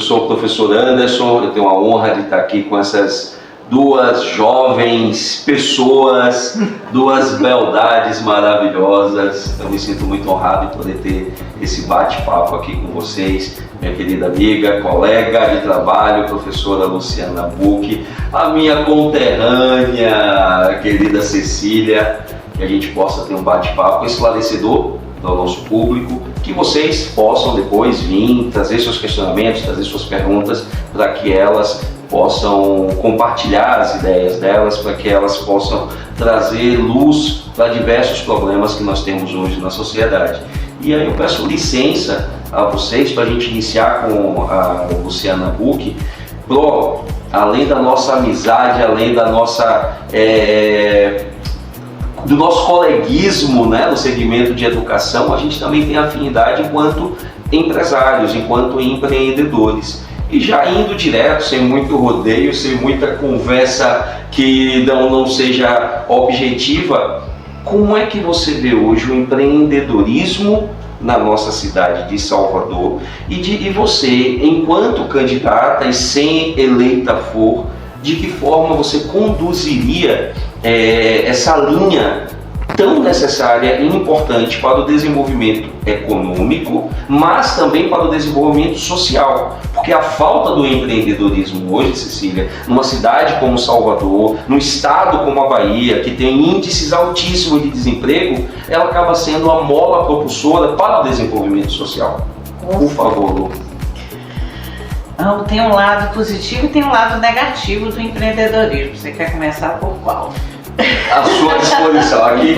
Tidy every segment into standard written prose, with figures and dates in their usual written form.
Eu sou o professor Anderson, eu tenho a honra de estar aqui com essas duas jovens pessoas, duas beldades maravilhosas. Eu me sinto muito honrado em poder ter esse bate-papo aqui com vocês, minha querida amiga, colega de trabalho, professora Luciana Buck, a minha conterrânea, a querida Cecília, que a gente possa ter um bate-papo esclarecedor ao nosso público, que vocês possam depois vir trazer seus questionamentos, trazer suas perguntas, para que elas possam compartilhar as ideias delas, para que elas possam trazer luz para diversos problemas que nós temos hoje na sociedade. E aí eu peço licença a vocês para a gente iniciar com a Luciana Buck, além da nossa amizade, além da nossa do nosso coleguismo, né, no segmento de educação, a gente também tem afinidade enquanto empresários, enquanto empreendedores. E já indo direto, sem muito rodeio, sem muita conversa que não seja objetiva, como é que você vê hoje o empreendedorismo na nossa cidade de Salvador e você, enquanto candidata e sem eleita for, de que forma você conduziria essa linha tão necessária e importante para o desenvolvimento econômico, mas também para o desenvolvimento social? Porque a falta do empreendedorismo hoje, Cecília, numa cidade como Salvador, num estado como a Bahia, que tem índices altíssimos de desemprego, ela acaba sendo a mola propulsora para o desenvolvimento social. Por favor, Lu. Não, tem um lado positivo e tem um lado negativo do empreendedorismo. Você quer começar por qual? À sua disposição. Aqui,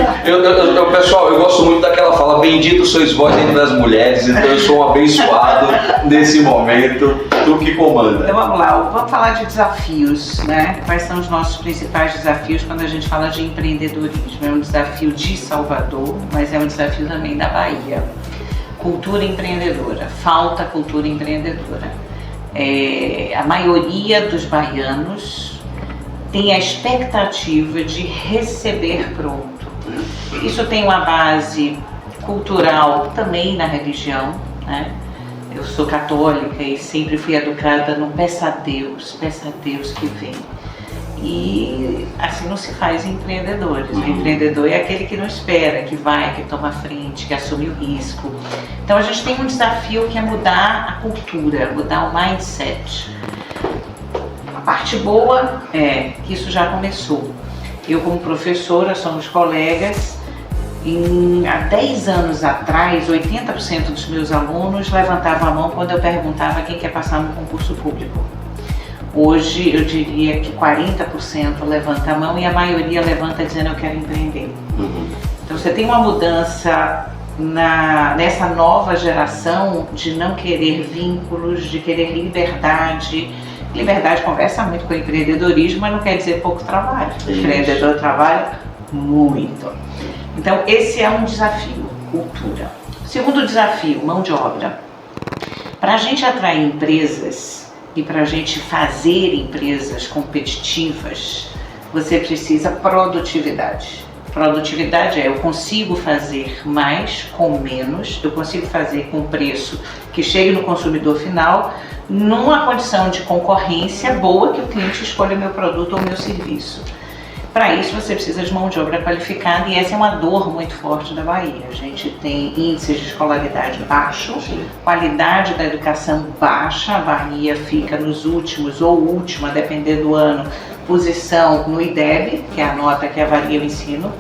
pessoal, eu gosto muito daquela fala: bendito sois vós entre as mulheres, então eu sou um abençoado nesse momento, tu que comanda. Então vamos lá, vamos falar de desafios, né? Quais são os nossos principais desafios quando a gente fala de empreendedorismo? É um desafio de Salvador, mas é um desafio também da Bahia. Cultura empreendedora, falta cultura empreendedora. A maioria dos baianos tem a expectativa de receber pronto. Isso tem uma base cultural também na religião, né? Eu sou católica e sempre fui educada no peça a Deus que vem. E assim não se faz empreendedores. O empreendedor é aquele que não espera, que vai, que toma a frente, que assume o risco. Então a gente tem um desafio que é mudar a cultura, mudar o mindset. A parte boa é que isso já começou. Eu, como professora, somos colegas. Há 10 anos atrás, 80% dos meus alunos levantavam a mão quando eu perguntava quem quer passar no concurso público. Hoje eu diria que 40% levanta a mão e a maioria levanta dizendo eu quero empreender. Então você tem uma mudança nessa nova geração de não querer vínculos, de querer liberdade. Liberdade conversa muito com o empreendedorismo, mas não quer dizer pouco trabalho. O empreendedor trabalha muito. Então esse é um desafio, cultura. Segundo desafio, mão de obra. Para a gente atrair empresas e para a gente fazer empresas competitivas, você precisa produtividade. Produtividade eu consigo fazer mais com menos, eu consigo fazer com preço que chegue no consumidor final, numa condição de concorrência boa, que o cliente escolha o meu produto ou o meu serviço. Para isso você precisa de mão de obra qualificada e essa é uma dor muito forte da Bahia. A gente tem índices de escolaridade baixo, qualidade da educação baixa, a Bahia fica nos últimos ou última, a depender do ano, posição no IDEB, que é a nota que avalia o ensino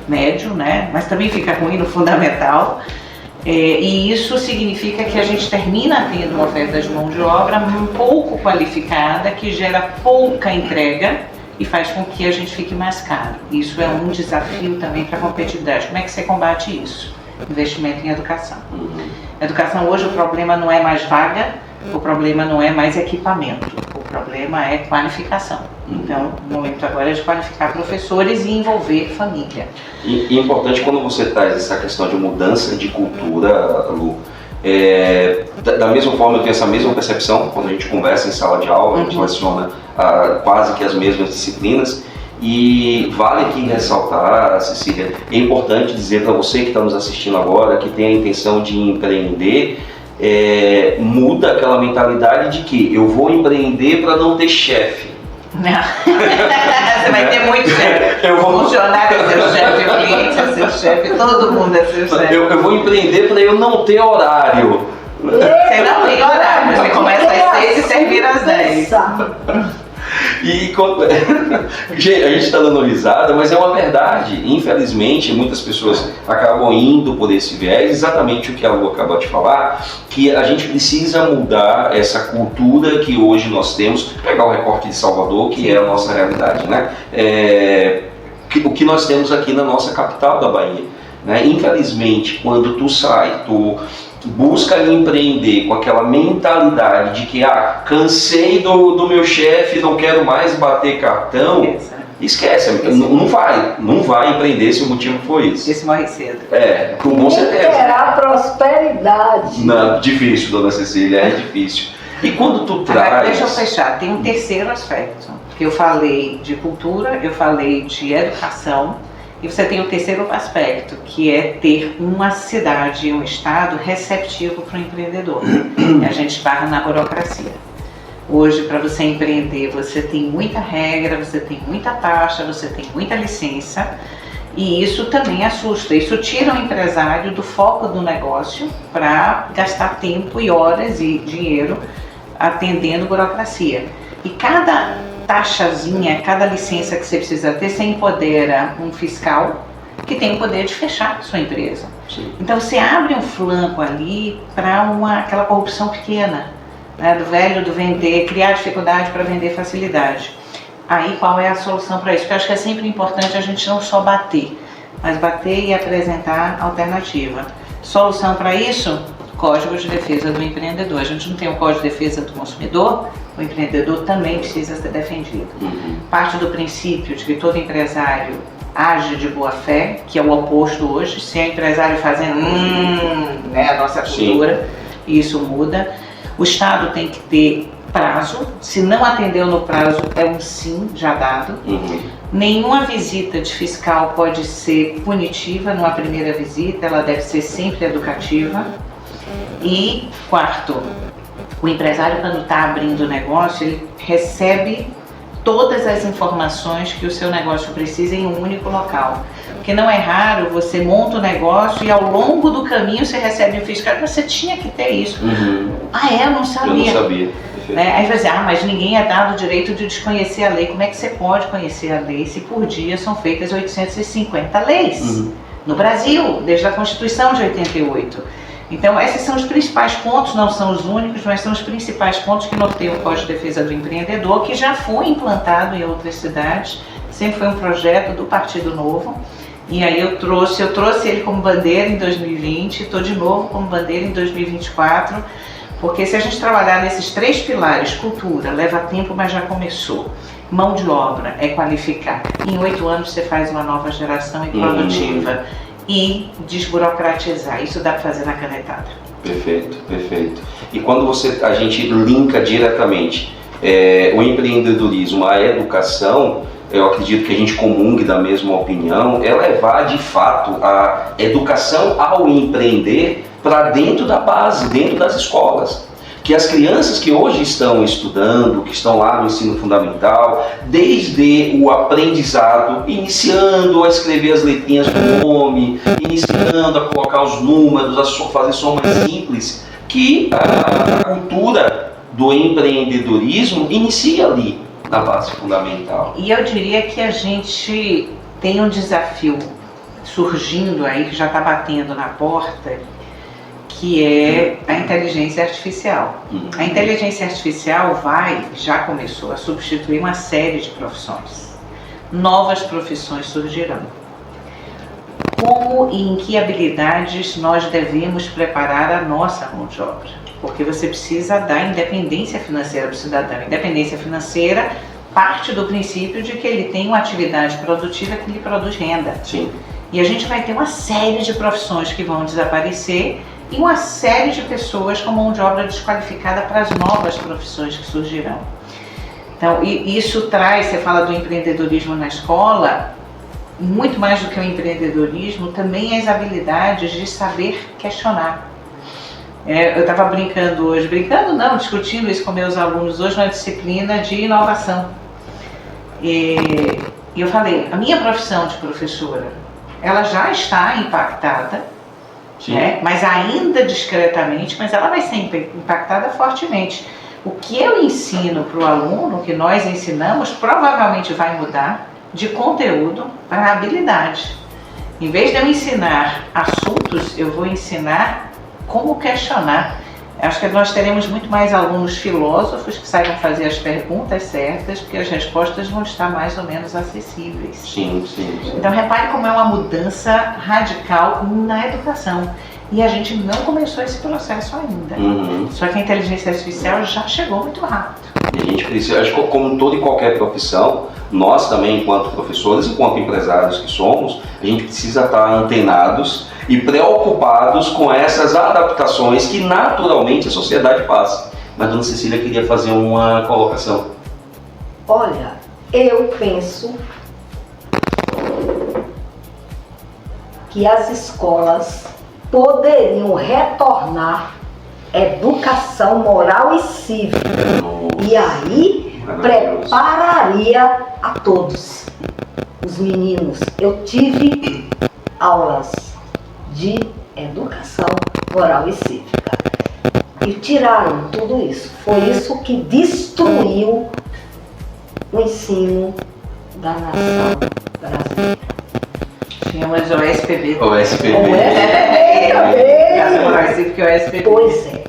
médio, né? Mas também fica ruim no fundamental. E isso significa que a gente termina tendo uma oferta de mão de obra um pouco qualificada, que gera pouca entrega e faz com que a gente fique mais caro. Isso é um desafio também para a competitividade. Como é que você combate isso? Investimento em educação. Educação hoje o problema não é mais vaga, o problema não é mais equipamento, o problema é qualificação. Então, o momento agora é de qualificar professores e envolver família. E importante quando você traz essa questão de mudança de cultura, Lu, da mesma forma eu tenho essa mesma percepção quando a gente conversa em sala de aula, a gente leciona quase que as mesmas disciplinas. E vale aqui ressaltar, Cecília, é importante dizer para você que está nos assistindo agora, que tem a intenção de empreender, muda aquela mentalidade de que eu vou empreender para não ter chefe. Não. Você vai ter muito chefe. Eu vou... Funcionário é seu chefe, o cliente é seu chefe, todo mundo é seu chefe. Eu vou empreender para eu não ter horário. Você não tem horário, você começa às 6 e termina às 10. E a gente está dando risada, mas é uma verdade. Infelizmente, muitas pessoas acabam indo por esse viés, exatamente o que a Lu acabou de falar, que a gente precisa mudar essa cultura que hoje nós temos, pegar o recorte de Salvador, que é a nossa realidade, né? O que nós temos aqui na nossa capital da Bahia, né? Infelizmente, quando tu sai, tu busca empreender com aquela mentalidade de que cansei do meu chefe, não quero mais bater cartão, esquece, não vai empreender se o motivo for esse. Esse morre cedo. Com certeza. Terá prosperidade. Não, difícil, dona Cecília, é difícil. E quando tu traz... Agora, deixa eu fechar, tem um terceiro aspecto, que eu falei de cultura, eu falei de educação, e você tem o terceiro aspecto, que é ter uma cidade, um estado receptivo para o empreendedor. E a gente esbarra na burocracia. Hoje, para você empreender, você tem muita regra, você tem muita taxa, você tem muita licença, e isso também assusta. Isso tira o empresário do foco do negócio para gastar tempo e horas e dinheiro atendendo burocracia. E cada taxazinha, cada licença que você precisa ter, você empodera um fiscal que tem o poder de fechar sua empresa. Sim. Então você abre um flanco ali para aquela corrupção pequena, né, do velho do vender, criar dificuldade para vender facilidade. Aí qual é a solução para isso? Porque eu acho que é sempre importante a gente não só bater, mas bater e apresentar alternativa. Solução para isso? Código de Defesa do Empreendedor. A gente não tem o Código de Defesa do Consumidor, o empreendedor também precisa ser defendido. Parte do princípio de que todo empresário age de boa fé, que é o oposto hoje. Se é empresário fazendo né, a nossa cultura, isso muda. O Estado tem que ter prazo, se não atendeu no prazo é um sim já dado. Nenhuma visita de fiscal pode ser punitiva numa primeira visita, ela deve ser sempre educativa. E quarto, o empresário, quando está abrindo o negócio, ele recebe todas as informações que o seu negócio precisa em um único local. Porque não é raro, você monta o negócio e ao longo do caminho você recebe um fiscal, você tinha que ter isso. Eu não sabia. Eu não sabia. Aí vai dizer, mas ninguém é dado o direito de desconhecer a lei. Como é que você pode conhecer a lei se por dia são feitas 850 leis no Brasil, desde a Constituição de 88? Então, esses são os principais pontos, não são os únicos, mas são os principais pontos que norteiam o Código de Defesa do Empreendedor, que já foi implantado em outras cidades, sempre foi um projeto do Partido Novo. E aí eu trouxe ele como bandeira em 2020, estou de novo como bandeira em 2024, porque se a gente trabalhar nesses três pilares, cultura, leva tempo, mas já começou. Mão de obra é qualificar. Em 8 anos você faz uma nova geração e produtiva. E desburocratizar, isso dá para fazer na canetada. Perfeito, perfeito. E quando a gente linka diretamente o empreendedorismo à educação, eu acredito que a gente comungue da mesma opinião, é levar de fato a educação ao empreender para dentro da base, dentro das escolas. Que as crianças que hoje estão estudando, que estão lá no ensino fundamental, desde o aprendizado, iniciando a escrever as letrinhas do nome, iniciando a colocar os números, a fazer somas simples, que a cultura do empreendedorismo inicia ali na base fundamental. E eu diria que a gente tem um desafio surgindo aí, que já está batendo na porta, que é a inteligência artificial. A inteligência artificial já começou a substituir uma série de profissões. Novas profissões surgirão. Como e em que habilidades nós devemos preparar a nossa mão de obra? Porque você precisa dar independência financeira para o cidadão. Independência financeira parte do princípio de que ele tem uma atividade produtiva que lhe produz renda. Sim. E a gente vai ter uma série de profissões que vão desaparecer e uma série de pessoas com mão de obra desqualificada para as novas profissões que surgirão. Então, isso traz, você fala do empreendedorismo na escola, muito mais do que o empreendedorismo, também as habilidades de saber questionar. Eu estava brincando hoje, discutindo isso com meus alunos hoje na disciplina de inovação. E eu falei, a minha profissão de professora, ela já está impactada, né? Mas ainda discretamente, mas ela vai ser impactada fortemente. O que eu ensino para o aluno, o que nós ensinamos, provavelmente vai mudar de conteúdo para habilidade. Em vez de eu ensinar assuntos, eu vou ensinar como questionar. Acho que nós teremos muito mais alunos filósofos que saibam fazer as perguntas certas, porque as respostas vão estar mais ou menos acessíveis. Sim. Então repare como é uma mudança radical na educação. E a gente não começou esse processo ainda. Só que a inteligência artificial já chegou muito rápido. E a gente precisa, acho que como toda e qualquer profissão, nós também, enquanto professores, enquanto empresários que somos, a gente precisa estar antenados e preocupados com essas adaptações que naturalmente a sociedade passa. Mas Dona Cecília queria fazer uma colocação. Olha, eu penso que as escolas poderiam retornar educação moral e cívica. E aí prepararia a todos os meninos. Eu tive aulas de educação moral e cívica e tiraram tudo isso. Foi isso que destruiu o ensino da nação brasileira. Tínhamos o SPB. O SPB. Educação moral e cívica é o SPB. Pois é.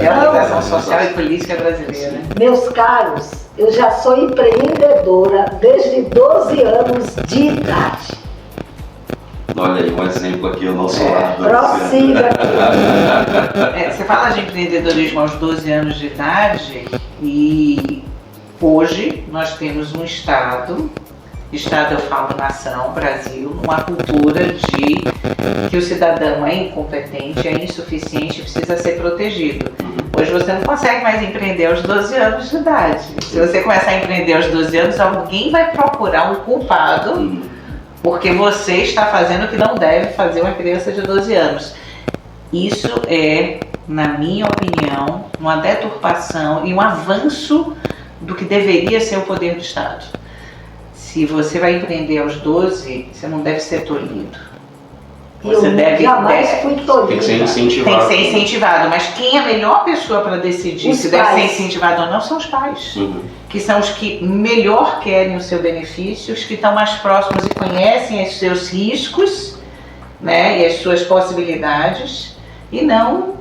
É a Organização Social e Política Brasileira. Meus caros, eu já sou empreendedora desde 12 anos de idade. Olha aí, um exemplo aqui, o nosso lado. Prossiga aqui. Você fala de empreendedorismo aos 12 anos de idade e hoje nós temos um Estado eu falo nação, Brasil, uma cultura de que o cidadão é incompetente, é insuficiente e precisa ser protegido. Hoje você não consegue mais empreender aos 12 anos de idade. Se você começar a empreender aos 12 anos, alguém vai procurar um culpado porque você está fazendo o que não deve fazer uma criança de 12 anos. Isso é, na minha opinião, uma deturpação e um avanço do que deveria ser o poder do Estado. Se você vai empreender aos 12, você não deve ser tolhido. Eu jamais fui tolhida. Tem que ser incentivado. Tem que ser incentivado, mas quem é a melhor pessoa para decidir se deve ser incentivado ou não são os pais. Que são os que melhor querem o seu benefício, os que estão mais próximos e conhecem os seus riscos, né, e as suas possibilidades, e não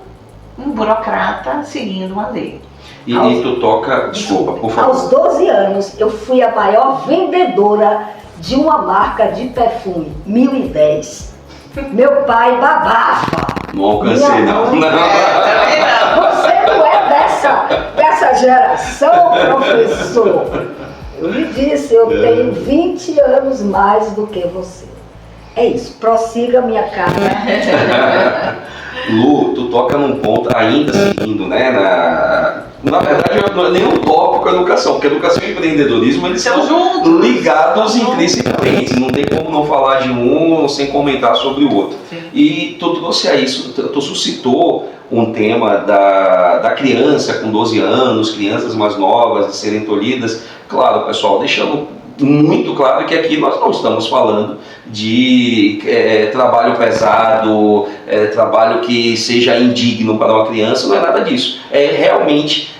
um burocrata seguindo uma lei. E tu toca, desculpa, por favor. Aos 12 anos, eu fui a maior vendedora de uma marca de perfume, 1010. Meu pai babava. Não alcancei, não. Você não é dessa geração, professor. Eu lhe disse, eu tenho 20 anos mais do que você. É isso, prossiga minha cara. Lu, tu toca num ponto, ainda seguindo, né, na verdade não é nem um tópico a educação, porque educação e empreendedorismo eles são ligados intrinsecamente, não tem como não falar de um sem comentar sobre o outro. Sim. E tu trouxe a isso, tu suscitou um tema da criança com 12 anos, crianças mais novas de serem tolhidas. Claro, pessoal, deixando muito claro que aqui nós não estamos falando de trabalho pesado, trabalho que seja indigno para uma criança, não é nada disso. É realmente,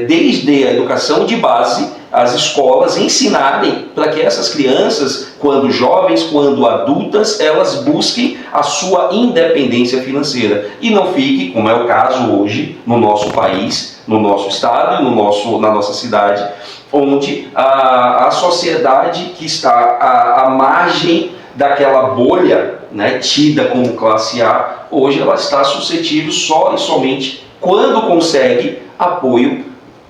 desde a educação de base, as escolas ensinarem para que essas crianças, quando jovens, quando adultas, elas busquem a sua independência financeira e não fique, como é o caso hoje no nosso país, no nosso estado e na nossa cidade, onde a sociedade que está à margem daquela bolha, né, tida como classe A, hoje ela está suscetível só e somente quando consegue apoio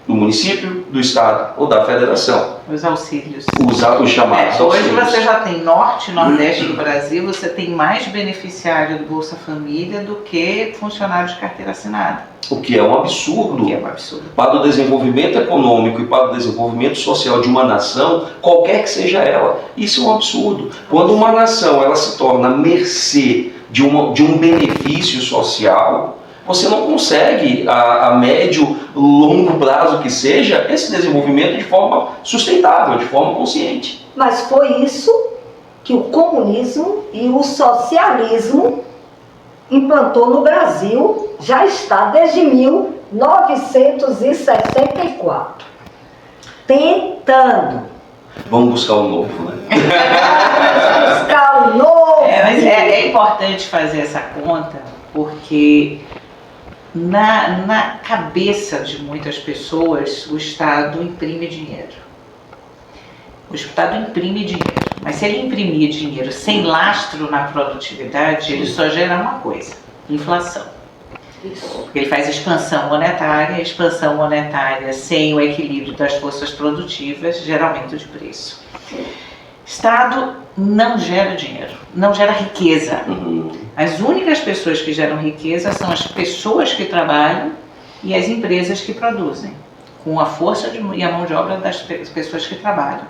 do município, do estado ou da federação. Os auxílios. Os chamados hoje auxílios. você já tem norte e nordeste do Brasil, você tem mais beneficiário do Bolsa Família do que funcionário de carteira assinada. O que é um absurdo. Para o desenvolvimento econômico e para o desenvolvimento social de uma nação, qualquer que seja ela, isso é um absurdo. Quando uma nação ela se torna mercê de um benefício social, você não consegue, a médio, longo prazo que seja, esse desenvolvimento de forma sustentável, de forma consciente. Mas foi isso que o comunismo e o socialismo implantou no Brasil, já está desde 1964. Tentando. Vamos buscar o novo, né? Vamos buscar o novo. Mas é importante fazer essa conta, porque na cabeça de muitas pessoas o Estado imprime dinheiro. O Estado imprime dinheiro, mas se ele imprimir dinheiro sem lastro na produtividade, ele só gera uma coisa: inflação. Isso. Porque ele faz expansão monetária sem o equilíbrio das forças produtivas gera aumento de preço. Estado não gera dinheiro, não gera riqueza. As únicas pessoas que geram riqueza são as pessoas que trabalham e as empresas que produzem, com a força e a mão de obra das pessoas que trabalham.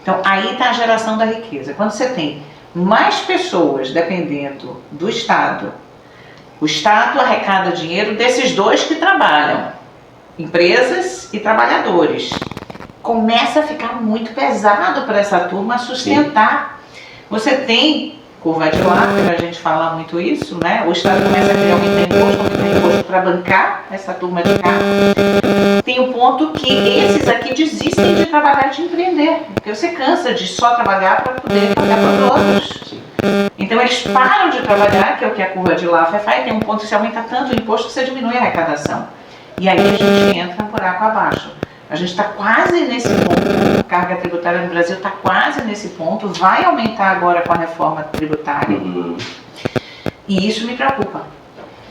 Então aí está a geração da riqueza. Quando você tem mais pessoas dependendo do Estado, o Estado arrecada dinheiro desses dois que trabalham, empresas e trabalhadores. Começa a ficar muito pesado para essa turma sustentar. Você tem curva de Laffer, a gente fala muito isso, né? O Estado começa a querer aumentar imposto para bancar essa turma de cá. Tem um ponto que esses aqui desistem de trabalhar e de empreender, porque você cansa de só trabalhar para poder pagar para os outros. Então eles param de trabalhar, que é o que a curva de Laffer faz, tem um ponto que se aumenta tanto o imposto que você diminui a arrecadação. E aí a gente entra um buraco abaixo. A gente está quase nesse ponto, a carga tributária no Brasil está quase nesse ponto, vai aumentar agora com a reforma tributária. E isso me preocupa.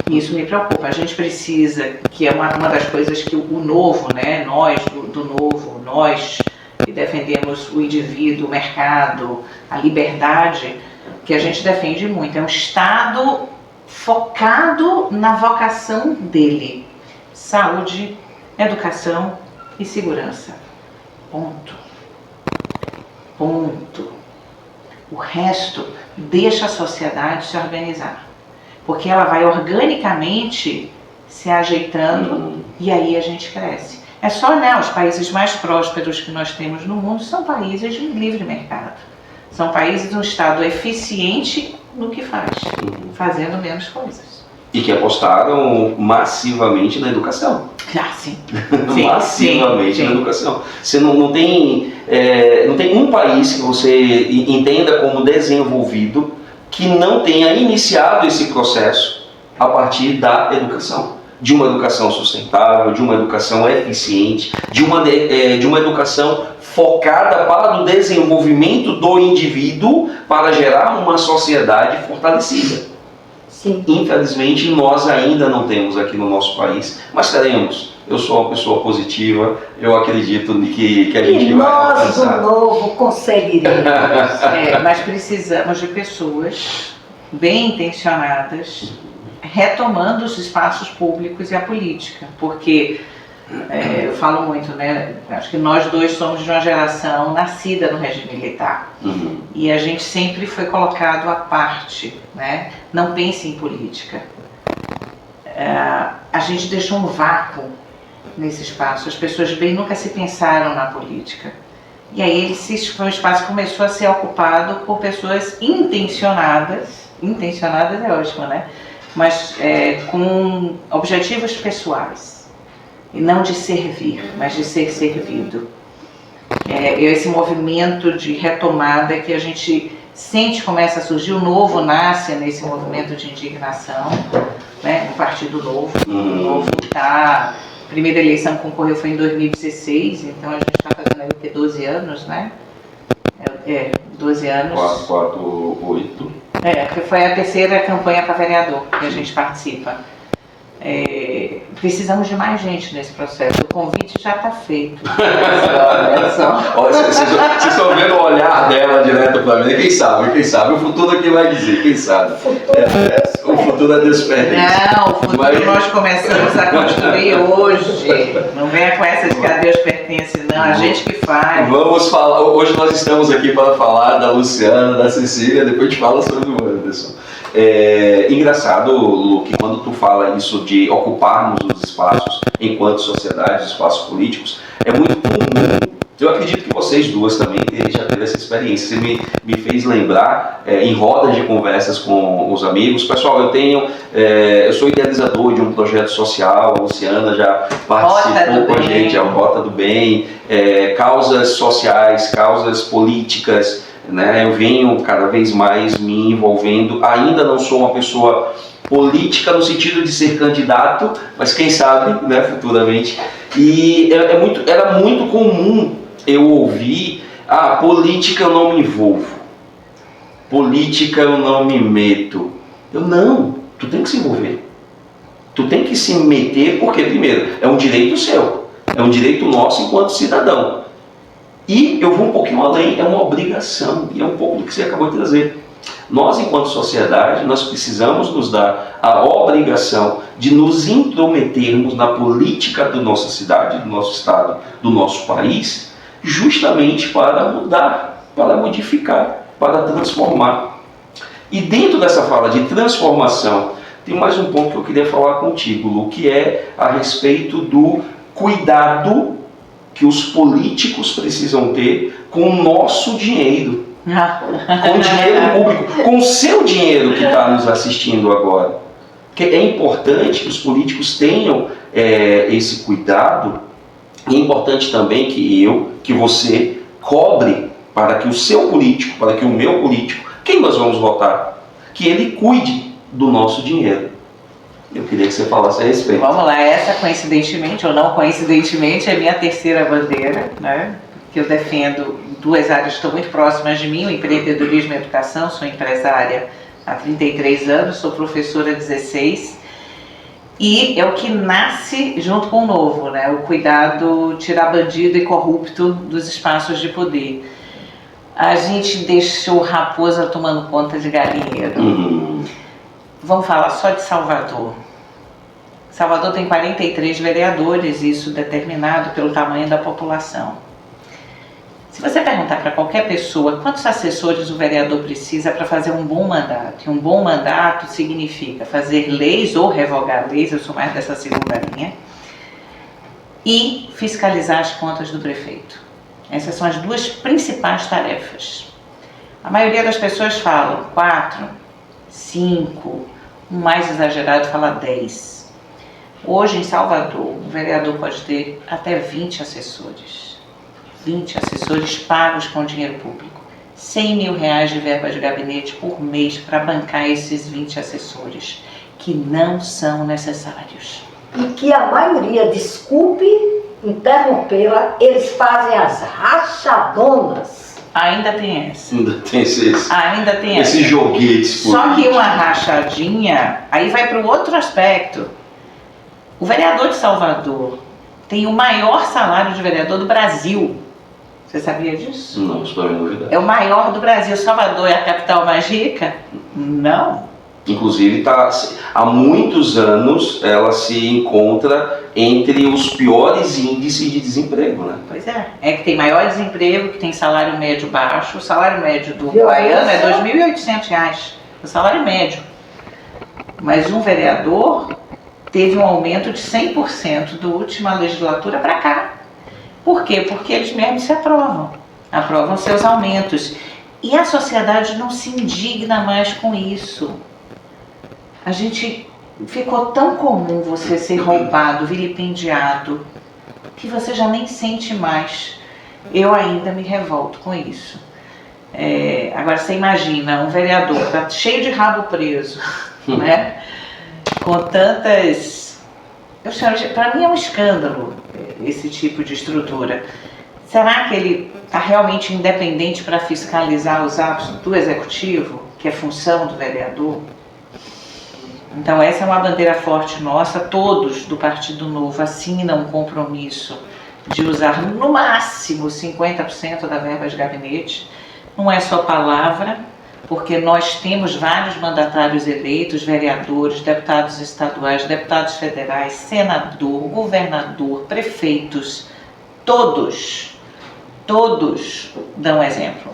Isso me preocupa. A gente precisa, que é uma das coisas que o novo, né, nós do novo, nós que defendemos o indivíduo, o mercado, a liberdade, que a gente defende muito. É um Estado focado na vocação dele. Saúde, educação e segurança. Ponto. Ponto. O resto deixa a sociedade se organizar. Porque ela vai organicamente se ajeitando e aí a gente cresce. É só, né, os países mais prósperos que nós temos no mundo são países de livre mercado. São países de um Estado eficiente no que faz, fazendo menos coisas. E que apostaram massivamente na educação. Ah, sim. Massivamente na educação. Você não tem um país que você entenda como desenvolvido que não tenha iniciado esse processo a partir da educação. De uma educação sustentável, de uma educação eficiente, de uma educação focada para o desenvolvimento do indivíduo para gerar uma sociedade fortalecida. Sim. Infelizmente, nós ainda não temos aqui no nosso país, mas teremos. Eu sou uma pessoa positiva, eu acredito que a gente vai alcançar. E nós, do novo, conseguiremos. Mas precisamos de pessoas bem intencionadas, retomando os espaços públicos e a política, porque eu falo muito, né? Acho que nós dois somos de uma geração nascida no regime militar e a gente sempre foi colocado à parte, né? Não pense em política. A gente deixou um vácuo nesse espaço. As pessoas bem nunca se pensaram na política. E aí esse espaço começou a ser ocupado por pessoas intencionadas. Intencionadas é ótimo, né? Mas com objetivos pessoais. E não de servir, mas de ser servido. Esse movimento de retomada que a gente sente começa a surgir, o Novo nasce nesse movimento de indignação, né? O Partido Novo. O Novo está... A primeira eleição que concorreu foi em 2016, então a gente está fazendo aí o que, 12 anos, né? 12 anos. 8. Porque foi a terceira campanha para vereador que a gente participa. Precisamos de mais gente nesse processo. O convite já está feito. Olha só. Vocês estão vendo o olhar dela direto para mim. Quem sabe? O futuro aqui vai dizer, quem sabe? O futuro é desperdício. Não, o futuro nós começamos a construir hoje. Não venha com essa de que a Deus pertence, não. A gente que faz. Vamos falar. Hoje nós estamos aqui para falar da Luciana, da Cecília. Depois a gente fala sobre o Anderson. Engraçado, Luke, quando tu fala isso de ocuparmos os espaços enquanto sociedade, os espaços políticos, é muito comum. Eu acredito que vocês duas também já tiveram essa experiência. Você me fez lembrar, em rodas de conversas com os amigos. Pessoal, eu sou idealizador de um projeto social, a Luciana já participou com a gente, a Rota do Bem, causas sociais, causas políticas, né? Eu venho cada vez mais me envolvendo. Ainda não sou uma pessoa política no sentido de ser candidato, mas quem sabe, né, futuramente. E era muito comum eu ouvir: política eu não me envolvo, política eu não me meto. Não, tu tem que se envolver, tu tem que se meter, porque primeiro, é um direito seu, é um direito nosso enquanto cidadão. E eu vou um pouquinho além, é uma obrigação, e é um pouco do que você acabou de trazer. Nós, enquanto sociedade, nós precisamos nos dar a obrigação de nos intrometermos na política da nossa cidade, do nosso estado, do nosso país, justamente para mudar, para modificar, para transformar. E dentro dessa fala de transformação, tem mais um ponto que eu queria falar contigo, Lu, que é a respeito do cuidado que os políticos precisam ter com o nosso dinheiro. Com o dinheiro público, com o seu dinheiro que está nos assistindo agora. Porque é importante que os políticos tenham esse cuidado, e é importante também que você cobre para que o seu político, para que o meu político, quem nós vamos votar, que ele cuide do nosso dinheiro. Eu queria que você falasse a respeito. Vamos lá, essa coincidentemente ou não coincidentemente é minha terceira bandeira, né? Que eu defendo duas áreas que estão muito próximas de mim, o empreendedorismo e a educação. Sou empresária há 33 anos, sou professora há 16, e é o que nasce junto com o novo, né? O cuidado, tirar bandido e corrupto dos espaços de poder. A gente deixou raposa tomando conta de galinheiro. Vamos falar só de Salvador. Salvador tem 43 vereadores, isso determinado pelo tamanho da população. Se você perguntar para qualquer pessoa quantos assessores o vereador precisa para fazer um bom mandato, e um bom mandato significa fazer leis ou revogar leis, eu sou mais dessa segunda linha, e fiscalizar as contas do prefeito. Essas são as duas principais tarefas. A maioria das pessoas falam 4, 5, o mais exagerado fala 10. Hoje em Salvador, o vereador pode ter até 20 assessores. 20 assessores pagos com dinheiro público. R$100 mil de verba de gabinete por mês para bancar esses 20 assessores, que não são necessários. E que a maioria, desculpe interrompê-la, eles fazem as rachadonas. Ainda tem essa. Ainda tem esse joguetes. Só que uma rachadinha, aí vai para o outro aspecto. O vereador de Salvador tem o maior salário de vereador do Brasil. Você sabia disso? Não, isso para mim é novidade. É o maior do Brasil. Salvador é a capital mais rica? Não. Inclusive, há muitos anos ela se encontra entre os piores índices de desemprego, né? Pois é. É que tem maior desemprego, que tem salário médio baixo. O salário médio do baiano é R$ 2.800. O salário médio. Mas um vereador teve um aumento de 100% da última legislatura para cá. Por quê? Porque eles mesmos se aprovam seus aumentos. E a sociedade não se indigna mais com isso. A gente ficou tão comum você ser roubado, vilipendiado, que você já nem sente mais. Eu ainda me revolto com isso. Agora você imagina um vereador que está cheio de rabo preso, né? Com tantas... Para mim é um escândalo esse tipo de estrutura. Será que ele está realmente independente para fiscalizar os atos do executivo, que é função do vereador? Então essa é uma bandeira forte nossa. Todos do Partido Novo assinam um compromisso de usar no máximo 50% da verba de gabinete. Não é só palavra, porque nós temos vários mandatários eleitos, vereadores, deputados estaduais, deputados federais, senador, governador, prefeitos, todos dão exemplo.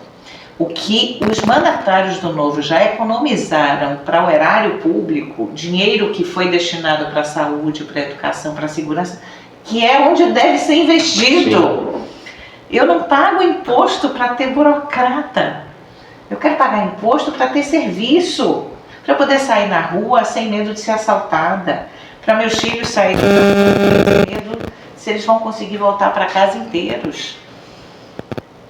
O que os mandatários do Novo já economizaram para o erário público, dinheiro que foi destinado para a saúde, para a educação, para a segurança, que é onde deve ser investido. Sim. Eu não pago imposto para ter burocrata. Eu quero pagar imposto para ter serviço, para poder sair na rua sem medo de ser assaltada, para meus filhos saírem sem medo se eles vão conseguir voltar para casa inteiros.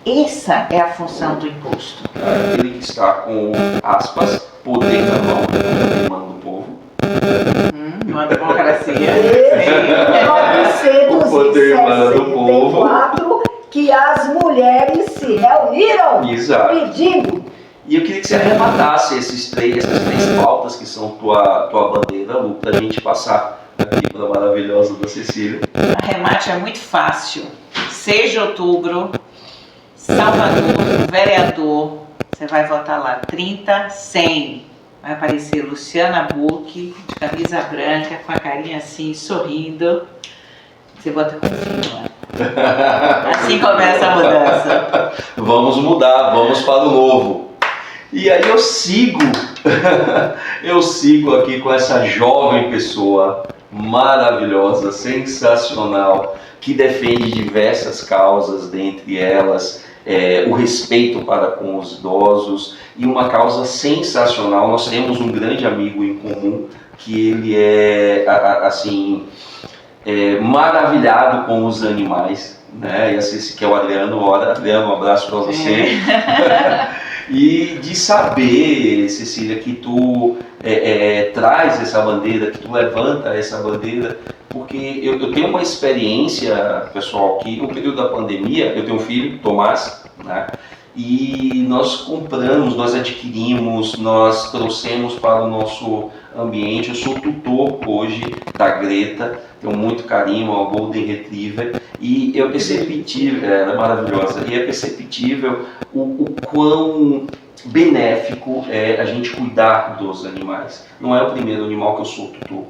Essa é a função do imposto. Aquele que está com, aspas, poder na mão, poder manda do povo. Uma democracia. O poder manda do povo. 1964, que as mulheres se reuniram Exato. pedindo. E eu queria que você arrematasse essas três pautas que são tua bandeira, Lu, para a gente passar aqui para a maravilhosa da Cecília. Arremate é muito fácil. 6 de outubro, Salvador, vereador, você vai votar lá, 30-100. Vai aparecer Luciana Buck, de camisa branca, com a carinha assim, sorrindo. Você vota com fila. Assim começa a mudança. Vamos mudar, vamos para o novo. E aí eu sigo aqui com essa jovem pessoa maravilhosa, sensacional, que defende diversas causas, dentre elas o respeito para com os idosos, e uma causa sensacional. Nós temos um grande amigo em comum que ele é assim maravilhado com os animais, né? E assim, que é o Adriano. Ora, Adriano, um abraço para você. E de saber, Cecília, que tu traz essa bandeira, que tu levanta essa bandeira, porque eu tenho uma experiência, pessoal, que no período da pandemia, eu tenho um filho, Tomás, né? E nós compramos, nós adquirimos, nós trouxemos para o nosso ambiente. Eu sou tutor hoje da Greta, tenho muito carinho ao Golden Retriever, e é perceptível, ela é maravilhosa, e é perceptível o quão benéfico é a gente cuidar dos animais. Não é o primeiro animal que eu sou tutor,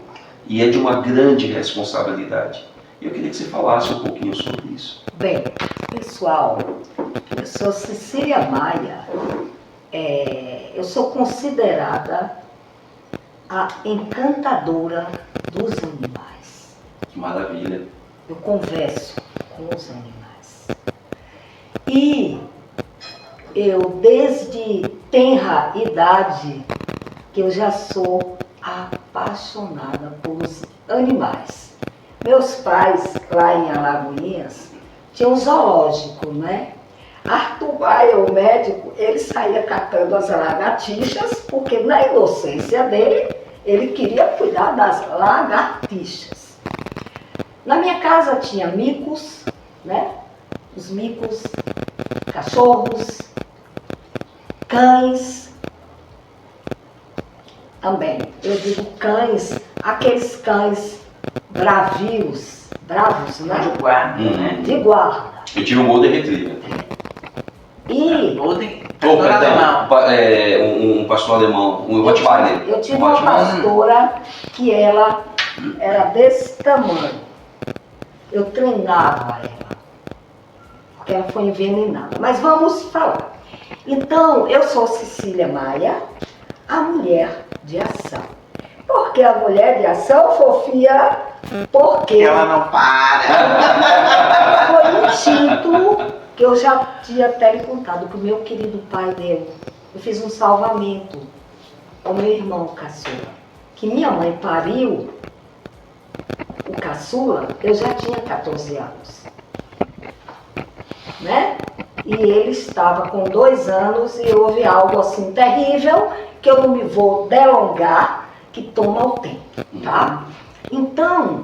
e é de uma grande responsabilidade. Eu queria que você falasse um pouquinho sobre isso. Bem, pessoal, eu sou Cecília Maia, eu sou considerada a encantadora dos animais. Que maravilha. Eu converso com os animais. E eu, desde tenra idade, que eu já sou apaixonada pelos animais. Meus pais, lá em Alagoinhas, tinham um zoológico, né? Arthur Baia, o médico, ele saía catando as lagartixas, porque na inocência dele, ele queria cuidar das lagartixas. Na minha casa tinha micos, né? Os micos, cachorros, cães. Também, eu digo cães, aqueles cães bravos, né? De guarda, né? De guarda. Eu tive um Golden Retriever. E Um pastor alemão, um Rottweiler. eu tive uma pastora que ela era desse tamanho. Eu treinava ela, porque ela foi envenenada. Mas vamos falar. Então, eu sou Cecília Maia, a mulher de ação. Por que a mulher de ação, Fofia? Porque ela não para. foi um título que eu já tinha até lhe contado, que o meu querido pai deu. Eu fiz um salvamento ao meu irmão caçula, que minha mãe pariu o caçula, eu já tinha 14 anos, né? E ele estava com 2 anos e houve algo assim terrível, que eu não me vou delongar, que toma o tempo, tá? Então,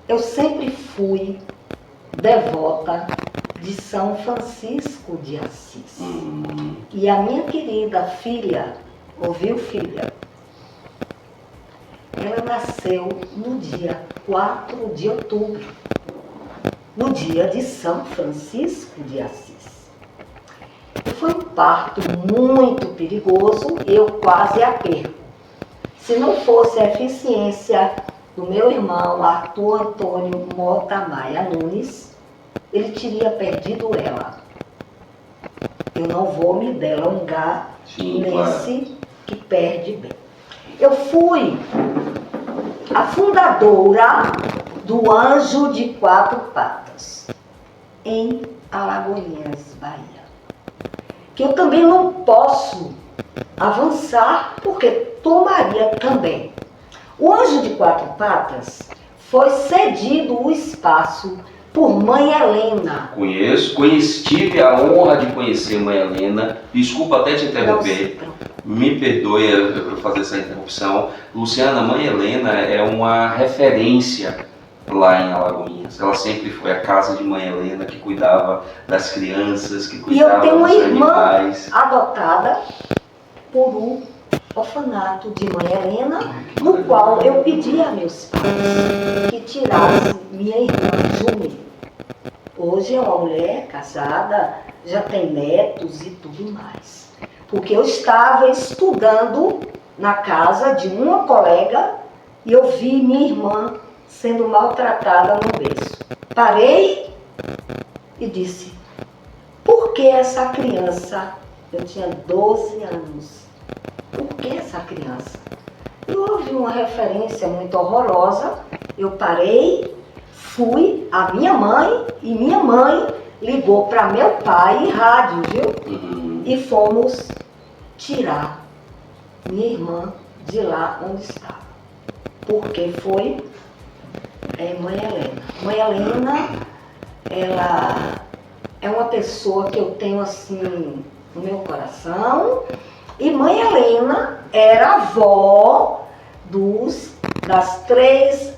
eu sempre fui devota de São Francisco de Assis. E a minha querida filha, ouviu, filha? Ela nasceu no dia 4 de outubro, no dia de São Francisco de Assis. Foi um parto muito perigoso e eu quase a perco. Se não fosse a eficiência do meu irmão Arthur Antônio Mota Maia Nunes, ele teria perdido ela. Eu não vou me delongar Sim, nesse que perde bem. Eu fui a fundadora do Anjo de Quatro Patas, em Alagoinhas, Bahia. Que eu também não posso avançar, porque tomaria também. O Anjo de Quatro Patas foi cedido o espaço por Mãe Helena. Tive a honra de conhecer Mãe Helena. Desculpa até te interromper. Me perdoe por fazer essa interrupção. Luciana, Mãe Helena é uma referência lá em Alagoinhas. Ela sempre foi a casa de Mãe Helena, que cuidava das crianças, que E eu cuidava tenho uma dos irmã animais. adotada por um orfanato de Mãe Helena, no qual eu pedi a meus pais que tirassem minha irmã Júlia. Hoje é uma mulher casada, já tem netos e tudo mais. Porque eu estava estudando na casa de uma colega e eu vi minha irmã sendo maltratada no berço. Parei e disse, por que essa criança? Eu tinha 12 anos. Por que essa criança? E houve uma referência muito horrorosa. Eu parei, fui à minha mãe e minha mãe ligou para meu pai em rádio, viu? E fomos tirar minha irmã de lá onde estava. Porque foi Mãe Helena. Mãe Helena, ela é uma pessoa que eu tenho assim no meu coração. E Mãe Helena era avó dos três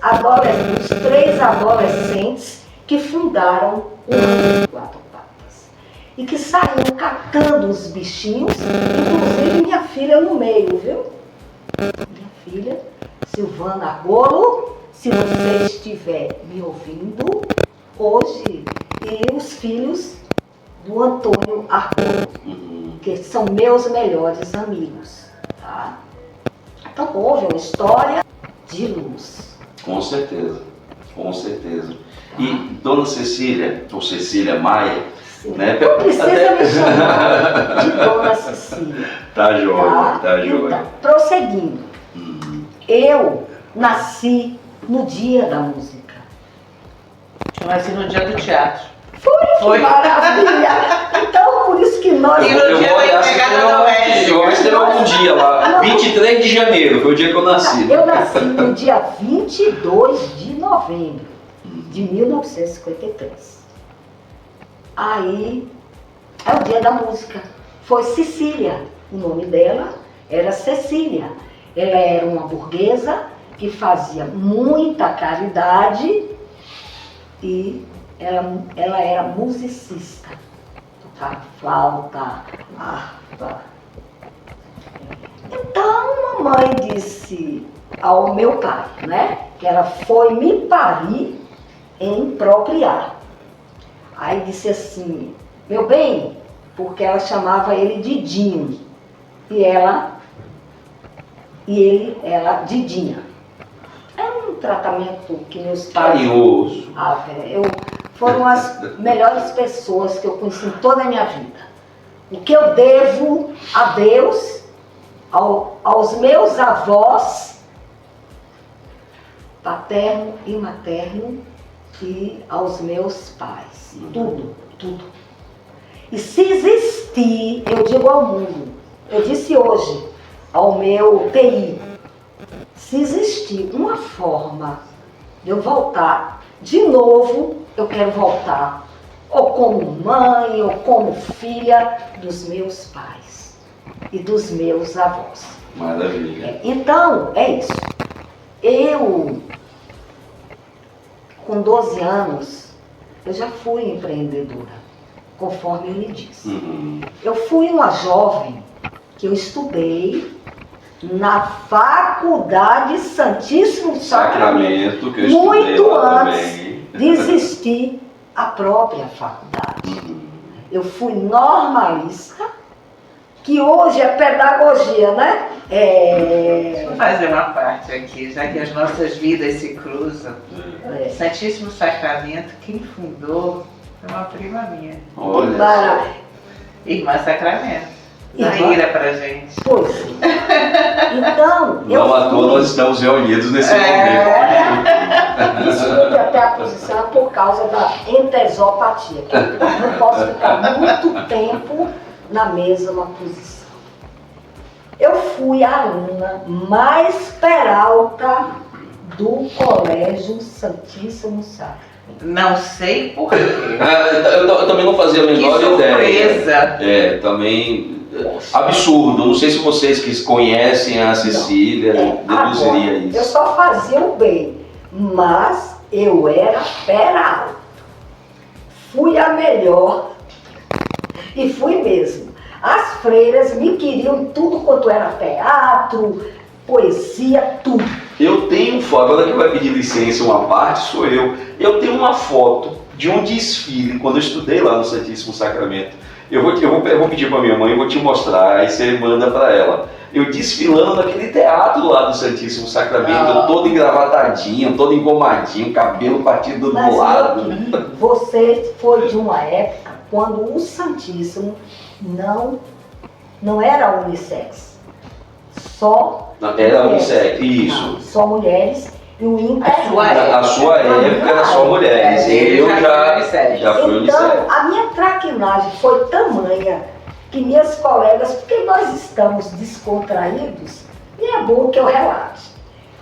adolescentes que fundaram o Anjo de Quatro Patas. E que saíram catando os bichinhos, inclusive minha filha no meio, viu? Minha filha, Silvana Argolo, se você estiver me ouvindo, hoje, e os filhos do Antônio Argolo, que são meus melhores amigos, tá? Então houve uma história de luz. Com certeza, com certeza. E Dona Cecília, ou Cecília Maia, né? Não precisa me chamar de Dona Cecília. Tá joia, tá joia. Então, prosseguindo. Eu nasci no dia da música. Eu nasci no dia do teatro. Foi. Que maravilha! Então, por isso que nós... E no dia da empregada doméstica. Eu esteve algum dia lá, 23 de janeiro, foi o dia que eu nasci. Eu nasci no dia 22 de novembro de 1953. Aí, é o dia da música. Foi Cecília, o nome dela era Cecília. Ela era uma burguesa que fazia muita caridade e ela era musicista. Tocava flauta, harpa. Então, a mamãe disse ao meu pai, né, que ela foi me parir em própria. Aí disse assim, meu bem, porque ela chamava ele de Dinho, e ela Didinha. É um tratamento que meus pais... Carinhoso. Foram as melhores pessoas que eu conheci em toda a minha vida. O que eu devo a Deus, aos meus avós, paterno e materno, e aos meus pais. Tudo, tudo. E se existir, eu digo ao mundo, eu disse hoje ao meu TI, se existir uma forma de eu voltar de novo, eu quero voltar ou como mãe ou como filha dos meus pais e dos meus avós. Maravilha. Então, é isso. Eu, com 12 anos, eu já fui empreendedora, conforme eu lhe disse. Eu fui uma jovem que eu estudei na Faculdade Santíssimo Sacramento, que eu estudei muito lá antes também. de existir a própria faculdade. Eu fui normalista, que hoje é pedagogia, né? Deixa eu fazer uma parte aqui, já que as nossas vidas se cruzam. Santíssimo Sacramento, quem fundou Foi uma prima minha. Olha. Para... Irmã Sacramento. Irmã? Zaira pra gente. Pois. Então, eu Não à toa nós estamos reunidos nesse momento. descobri até a posição por causa da entesopatia, que eu não posso ficar muito tempo na mesma posição. Eu fui a aluna mais peralta do Colégio Santíssimo Sacramento. Não sei porquê. Eu também não fazia a Que menor ideia. surpresa. Também absurdo. Não sei se vocês que conhecem a Cecília deduziria Agora, isso. eu só fazia o bem, mas eu era peralta. Fui a melhor e fui mesmo. As freiras me queriam em tudo quanto era teatro, poesia, tudo. Eu tenho foto, agora que vai pedir licença uma parte sou eu. Eu tenho uma foto de um desfile quando eu estudei lá no Santíssimo Sacramento. Eu vou pedir para minha mãe, vou te mostrar, aí você manda para ela. Eu desfilando naquele teatro lá do Santíssimo Sacramento, todo engravatadinho, todo engomadinho, cabelo partido do Mas lado. você foi de uma época quando o Santíssimo não era unissex. Só Era mulheres. unissex, isso. Não, só mulheres e o Inter. A sua época era só mulheres, eu já fui unissex. Então, a minha traquinagem foi tamanha que minhas colegas, porque nós estamos descontraídos, e é bom que eu relate.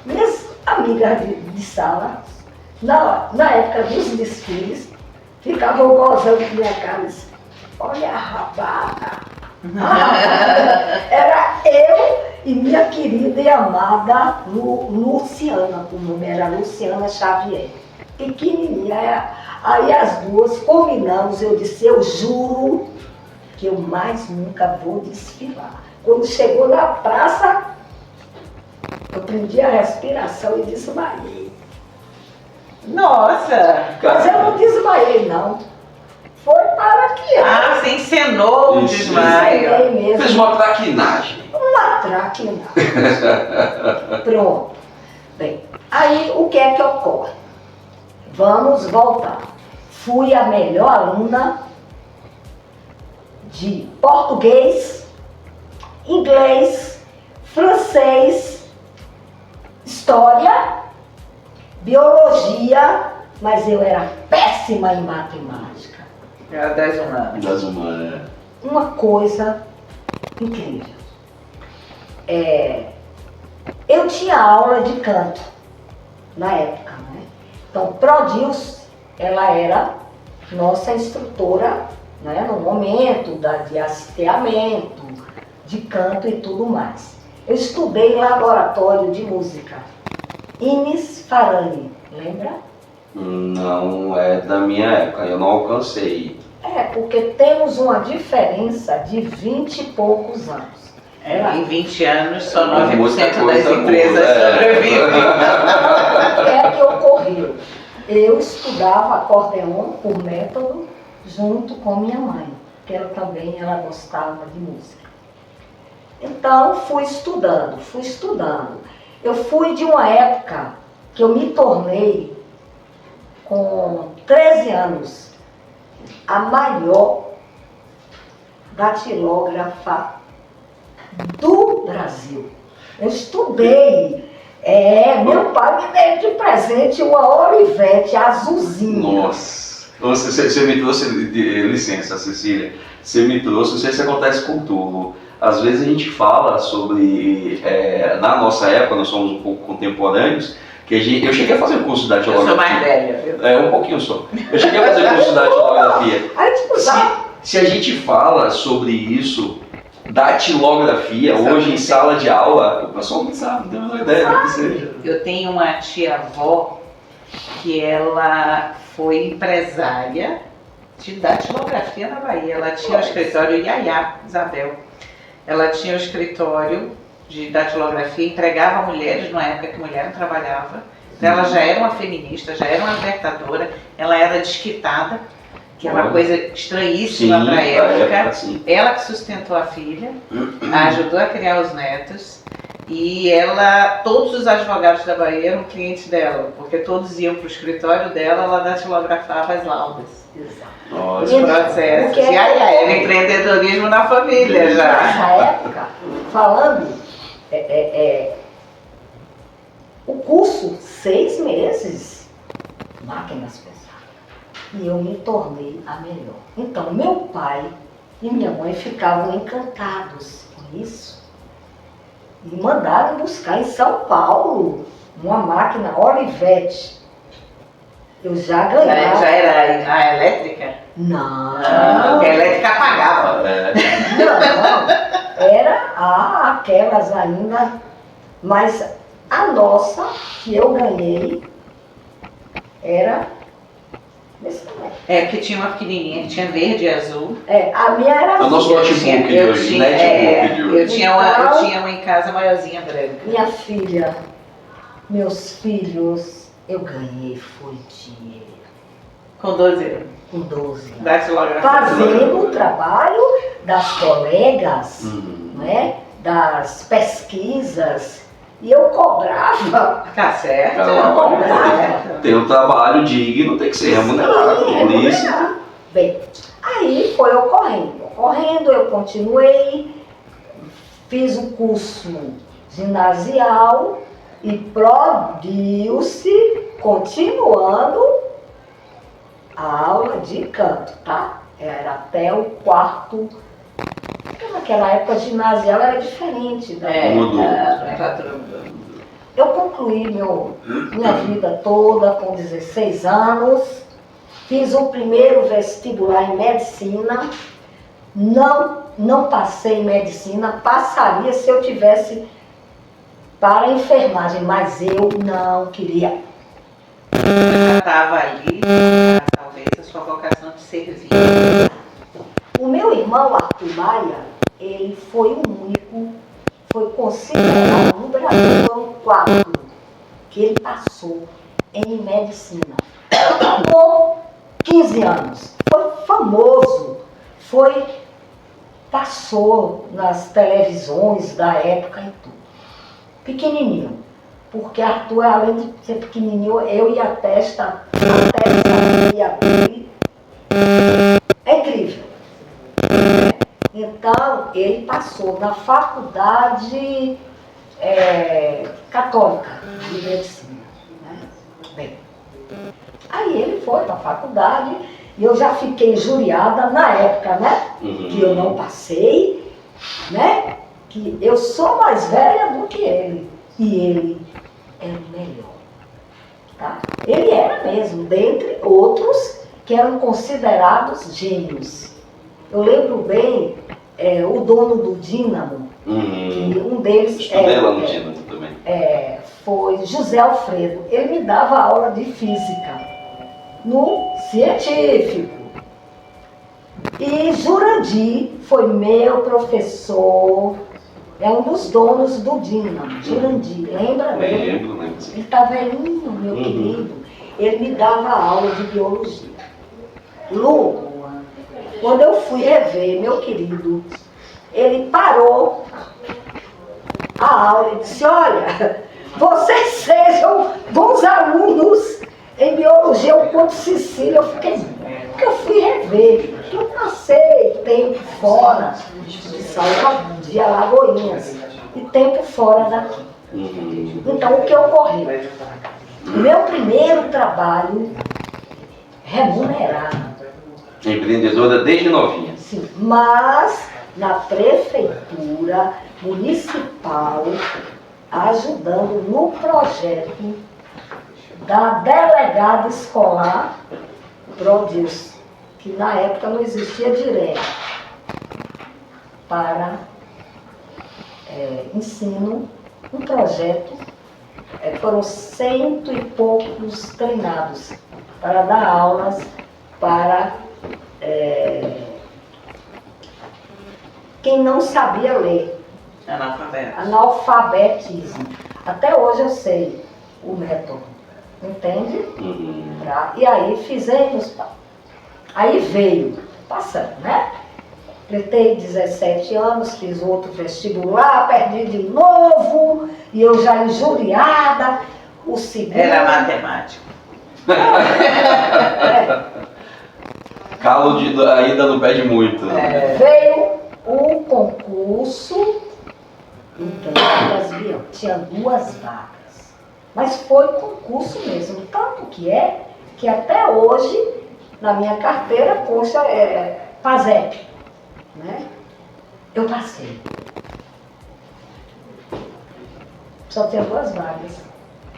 Minhas amigas de sala, na época dos desfiles, ficavam gozando com minha cara. Olha a rabada. Era eu e minha querida e amada Luciana, o nome era Luciana Xavier, pequenininha. Aí as duas combinamos, eu disse, eu juro que eu mais nunca vou desfilar. Quando chegou na praça, eu prendi a respiração e desmaiei. Nossa! Mas eu não desmaiei, não. Foi para que eu Você encenou o Isso. desmaio. desmaiei mesmo. Fez uma traquinagem. Uma traquinagem. Pronto. Bem, aí o que é que ocorre? Vamos voltar. Fui a melhor aluna de português, inglês, francês, história, biologia, mas eu era péssima em matemática. Era das humanas. Das humanas. Uma coisa incrível. Eu tinha aula de canto na época, né? Então, Prodilce, ela era nossa instrutora, né, no momento de hasteamento, de canto e tudo mais. Eu estudei em laboratório de música. Ines Farani, lembra? Não é da minha época, eu não alcancei. Porque temos uma diferença de 20 e poucos anos. Em 20 anos, só Muita 9% das coisa empresas muda, sobrevivem. O que é que ocorreu? Eu estudava acordeon por método junto com minha mãe, que ela também gostava de música. Então, fui estudando. Eu fui de uma época que eu me tornei, com 13 anos, a maior datilógrafa do Brasil. Eu estudei. Meu pai me deu de presente uma Olivetti azulzinha. Nossa, você me trouxe, licença Cecília, você me trouxe, não sei se acontece com tudo. Às vezes a gente fala sobre, na nossa época, nós somos um pouco contemporâneos, que eu cheguei a fazer um curso de datilografia. Eu sou mais velha, viu? Um pouquinho só. Eu cheguei a fazer curso de datilografia. Se a gente fala sobre isso, datilografia, hoje em sala de aula, o pessoal não sabe, não tem a menor ideia do que seja. Eu tenho uma tia-avó que ela foi empresária de datilografia na Bahia. Ela tinha o escritório Iaiá, Isabel. Ela tinha o escritório de datilografia, entregava a mulheres numa época que mulher não trabalhava. Então, ela já era uma feminista, já era uma libertadora, ela era desquitada, que é uma coisa estranhíssima para a época. Sim. Ela que sustentou a filha, a ajudou a criar os netos E todos os advogados da Bahia eram clientes dela, porque todos iam para o escritório dela, ela datilografava as laudas. Exato. Os Olha, processos. Porque E aí era empreendedorismo na família já. Nessa época, falando, o curso, 6 meses, máquinas pesadas. E eu me tornei a melhor. Então, meu pai e minha mãe ficavam encantados com isso. E mandaram buscar em São Paulo uma máquina Olivetti. Eu já ganhava. Já era a elétrica? Não. A elétrica apagava. Não, era aquelas ainda, mas a nossa, que eu ganhei, era desse tamanho. Porque tinha uma pequenininha, que tinha verde e azul. A minha era É o nosso assim. notebook de hoje, netbook de hoje. Eu tinha uma em casa maiorzinha branca. Minha filha, meus filhos, eu ganhei, foi dinheiro. Com 12 anos. Com 12 anos. Datilografia. Fazendo o trabalho das colegas, né? Das pesquisas. E eu cobrava. Tá certo. Eu cobrava. Tem um trabalho digno, tem que ser remunerado, lícito. Bem, aí foi ocorrendo, eu continuei, fiz o curso ginasial e produziu-se, continuando a aula de canto, tá? Era até o quarto, porque naquela época ginasial era diferente. Mudou. Eu concluí minha vida toda com 16 anos, fiz o primeiro vestibular em medicina, não passei em medicina, passaria se eu tivesse para a enfermagem, mas eu não queria. Já estava ali, talvez, a sua vocação de servir. O meu irmão Arthur Maia, ele foi o único, foi considerado no Brasil, foram 4 que ele passou em medicina. Com 15 anos. Foi famoso, passou nas televisões da época e tudo. Pequenininho, porque Arthur, além de ser pequenininho, eu e a testa dele é incrível. Então, ele passou na faculdade católica de medicina. Né? Bem, aí ele foi para a faculdade e eu já fiquei injuriada na época, né? Que eu não passei, né? Que eu sou mais velha do que ele. E ele era o melhor. Tá? Ele era mesmo, dentre outros que eram considerados gênios. Eu lembro bem o dono do Dínamo, que um deles Estudei lá no Dínamo também. foi José Alfredo. Ele me dava aula de física no científico. E Jurandir foi meu professor, é um dos donos do Dínamo, Jurandir, lembra dele? Lembro. Ele está velhinho, meu querido. Ele me dava aula de biologia. Lu, quando eu fui rever, meu querido, ele parou a aula e disse, olha, vocês sejam bons alunos em biologia, eu conto Cecília, eu fiquei, porque eu fui rever, que eu passei tempo fora de Salvador, de Alagoinhas, e tempo fora daqui. Então, o que ocorreu? Meu primeiro trabalho remunerado. Empreendedora desde novinha. Sim, mas na prefeitura municipal, ajudando no projeto da delegada escolar Prodilce, que na época não existia direto para ensino, um projeto, foram 100 e poucos treinados para dar aulas para quem não sabia ler. Analfabetismo. Até hoje eu sei o método, entende? E aí fizemos, aí veio, passando, né? Completei 17 anos, fiz outro vestibular, perdi de novo, e eu já injuriada. O segundo... Era matemática. Calo ainda não pede muito. Né? Veio o concurso, então, tinha 2 vagas. Mas foi concurso mesmo, tanto que até hoje, na minha carteira, consta PASEP, né? Eu passei. Só tinha 2 vagas.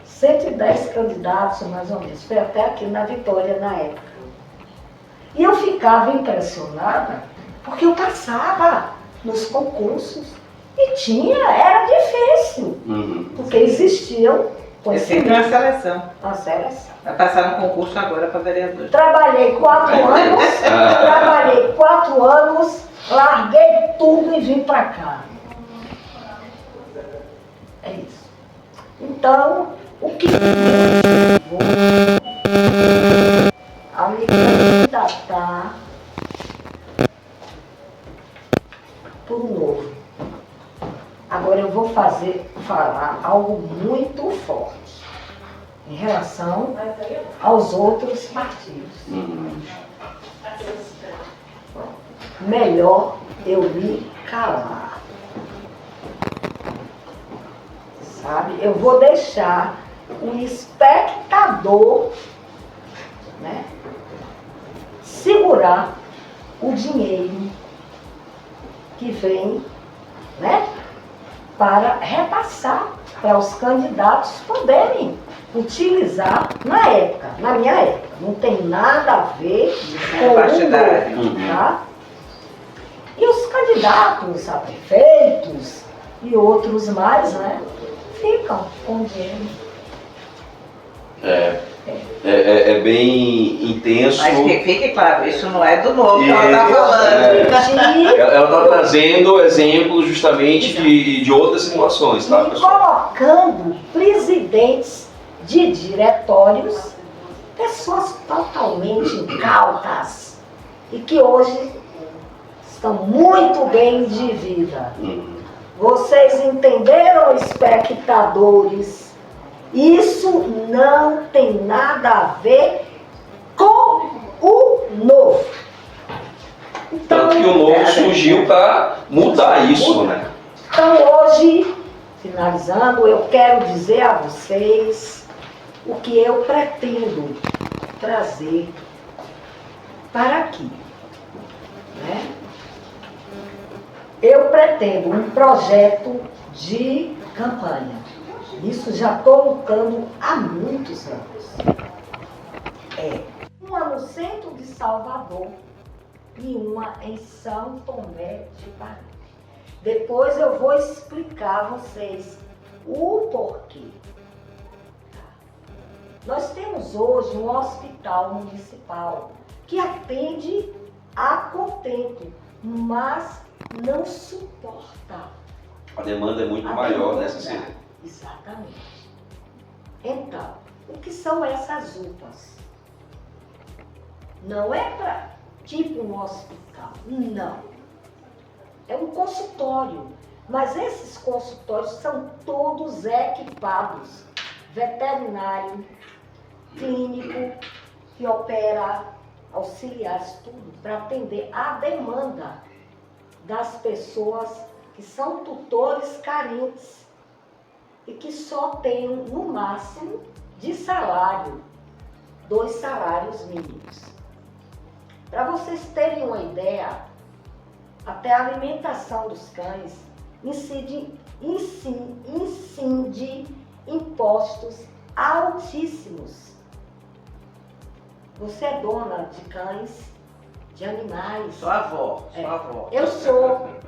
110 candidatos, mais ou menos. Foi até aqui na Vitória, na época. E eu ficava impressionada, porque eu passava nos concursos. E era difícil, porque existiam... É sempre uma seleção. Uma seleção. Vai passar no concurso agora para vereador. Trabalhei 4 anos, larguei tudo e vim para cá. É isso. Então, o que me motivou a me candidatar por um novo. Agora eu vou falar algo muito forte em relação aos outros partidos. Melhor eu me calar. Sabe? Eu vou deixar um espectador, né, segurar o dinheiro que vem, né, para repassar para os candidatos poderem utilizar na minha época. Não tem nada a ver com o novo, tá? E os candidatos a prefeitos e outros mais, né, ficam com dinheiro. É bem intenso. Mas que fique claro, isso não é do novo que ela está falando. Ela está trazendo exemplos justamente de outras situações, tá, e pessoal? colocando presidentes de diretórios, pessoas totalmente incautas e que hoje estão muito bem de vida. Vocês entenderam, espectadores? Isso não tem nada a ver com o novo. Então, Tanto que o novo surgiu para mudar isso, né? Então hoje, finalizando, eu quero dizer a vocês o que eu pretendo trazer para aqui, né? Eu pretendo um projeto de campanha. Isso já estou lutando há muitos anos. Uma no centro de Salvador e uma em São Tomé de Paris. Depois eu vou explicar a vocês o porquê. Nós temos hoje um hospital municipal que atende a contento, mas não suporta. A demanda é muito maior nessa cidade. Exatamente. Então, o que são essas UPAs? Não é para tipo um hospital, não. É um consultório, mas esses consultórios são todos equipados. Veterinário, clínico, que opera, auxiliares, tudo, para atender a demanda das pessoas que são tutores carentes e que só têm, no máximo, de salário, 2 salários mínimos. Para vocês terem uma ideia, até a alimentação dos cães incide impostos altíssimos. Você é dona de cães, de animais. Sou avó, sou avó.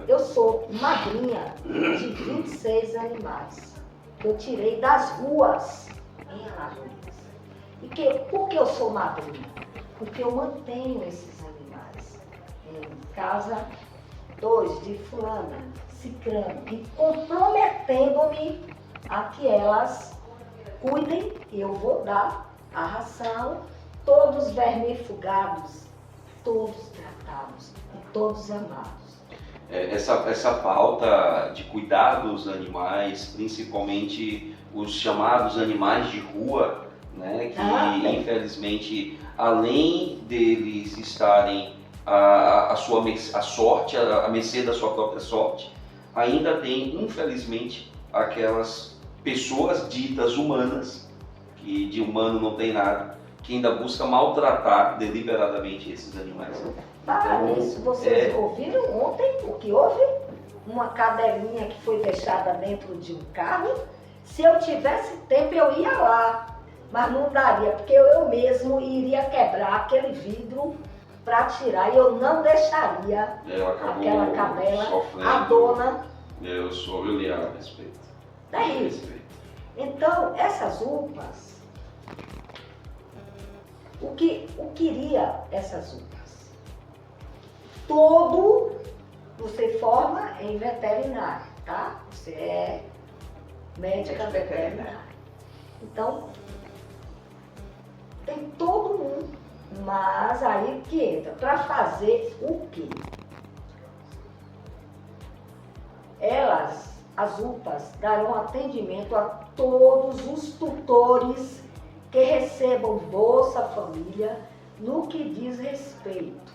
Eu sou madrinha de 26 animais. Que eu tirei das ruas em Alagoas. Por que eu sou madrinha? Porque eu mantenho esses animais em casa, 2 de fulana, ciclano, e comprometendo-me a que elas cuidem, e eu vou dar a ração, todos vermifugados, todos tratados e todos amados. essa pauta de cuidar dos animais, principalmente os chamados animais de rua, né, que infelizmente, além deles estarem a mercê da sua própria sorte, ainda tem, infelizmente, aquelas pessoas ditas humanas, que de humano não tem nada, que ainda busca maltratar deliberadamente esses animais. Isso, vocês ouviram ontem o que houve? Uma cadelinha que foi deixada dentro de um carro. Se eu tivesse tempo eu ia lá, mas não daria, porque eu mesmo iria quebrar aquele vidro para tirar e eu não deixaria aquela cadela, sofrendo. a dona. Eu li a respeito. Daí. Então, essas UPAs, o que iria essas UPAs? Você forma em veterinário, tá? Você é médica veterinária. Então, tem todo mundo, mas aí que entra, para fazer o quê? As UPAs, darão atendimento a todos os tutores que recebam Bolsa Família no que diz respeito.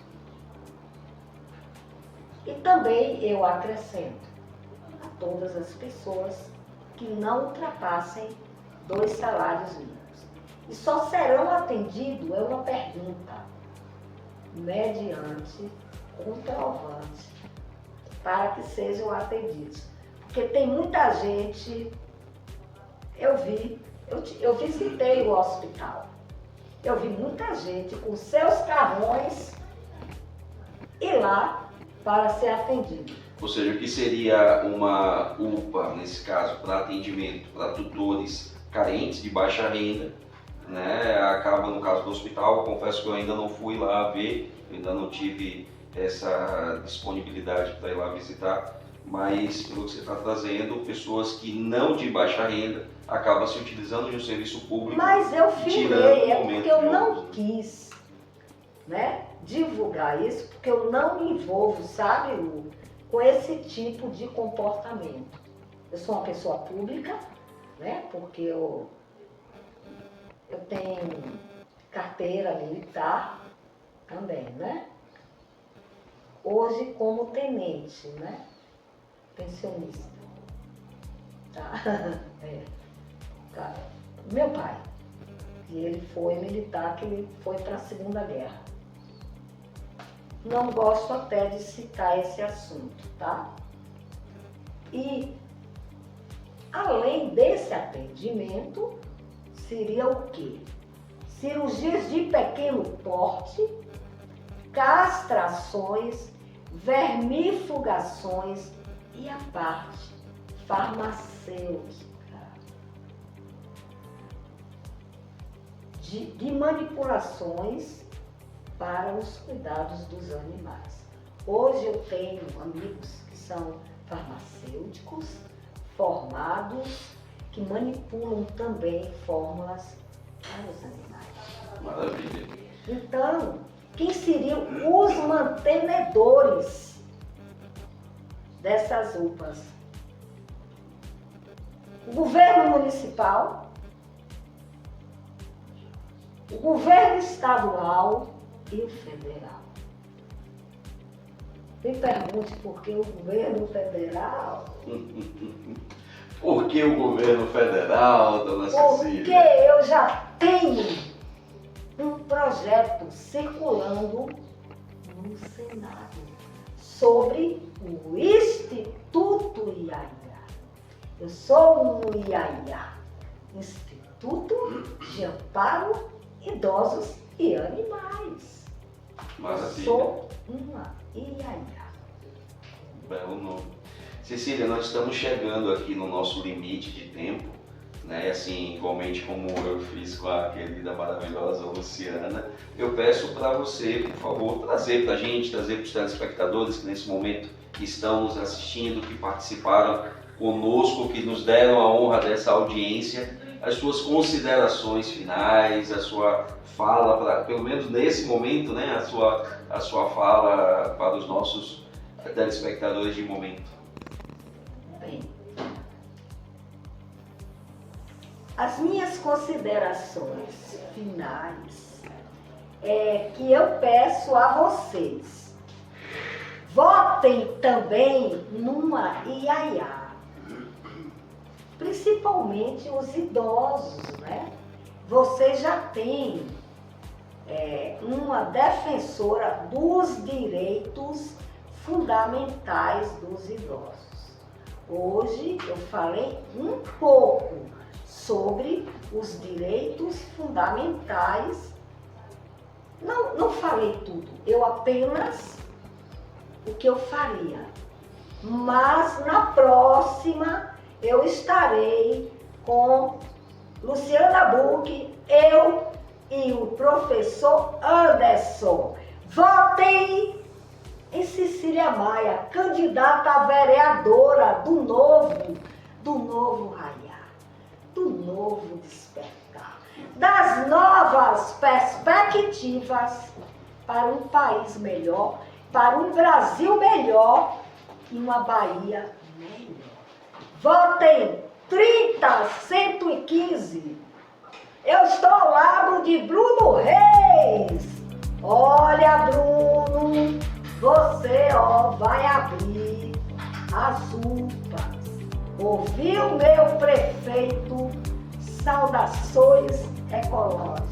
E também eu acrescento a todas as pessoas que não ultrapassem 2 salários mínimos. E só serão atendidos, é uma pergunta, mediante comprovante, para que sejam atendidos. Porque tem muita gente, eu visitei o hospital, eu vi muita gente com seus carrões ir lá para ser atendido. Ou seja, o que seria uma UPA, nesse caso, para atendimento para tutores carentes de baixa renda, né? Acaba no caso do hospital, confesso que eu ainda não fui lá ver, eu ainda não tive essa disponibilidade para ir lá visitar, mas pelo que você está trazendo, pessoas que não de baixa renda acabam se utilizando de um serviço público. Mas eu filmei, porque eu não quis, né, divulgar isso, porque eu não me envolvo, sabe, Lu, com esse tipo de comportamento. Eu sou uma pessoa pública, né, porque eu tenho carteira militar também, né? Hoje como tenente, né? Pensionista. Tá? Tá. Meu pai, que ele foi militar, que ele foi para a Segunda Guerra. Não gosto até de citar esse assunto, tá? E além desse atendimento, seria o quê? Cirurgias de pequeno porte, castrações, vermifugações e a parte farmacêutica de manipulações para os cuidados dos animais. Hoje eu tenho amigos que são farmacêuticos, formados, que manipulam também fórmulas para os animais. Maravilha. Então, quem seriam os mantenedores dessas UPAs? O governo municipal, o governo estadual e o federal. Me pergunte por que o governo federal. Por que o governo federal, dona Cecília? Porque eu já tenho um projeto circulando no Senado sobre o Instituto IAIA. Eu sou um IAIA, Instituto de Amparo Idosos e Animais. Maravilha. Eu sou uma IAIA. Belo nome. Cecília, nós estamos chegando aqui no nosso limite de tempo, né? Assim, igualmente como eu fiz com a querida maravilhosa Luciana, eu peço para você, por favor, trazer para a gente, trazer para os telespectadores que nesse momento estão nos assistindo, que participaram conosco, que nos deram a honra dessa audiência, as suas considerações finais, a sua fala, pelo menos nesse momento, né? A sua fala para os nossos telespectadores de momento. Bem, as minhas considerações finais é que eu peço a vocês, votem também numa IAIA, principalmente os idosos, né? Vocês já têm uma defensora dos direitos fundamentais dos idosos. Hoje eu falei um pouco sobre os direitos fundamentais. Não falei tudo, eu apenas o que eu faria. Mas na próxima eu estarei com Luciana Buch, eu e o professor Anderson. Votem em Cecília Maia, candidata a vereadora do novo raiar, do novo despertar, das novas perspectivas para um país melhor, para um Brasil melhor e uma Bahia melhor. Votem 30.115. Eu estou ao lado de Bruno Reis. Olha, Bruno, você vai abrir as urnas. Ouviu, meu prefeito? Saudações ecológicas.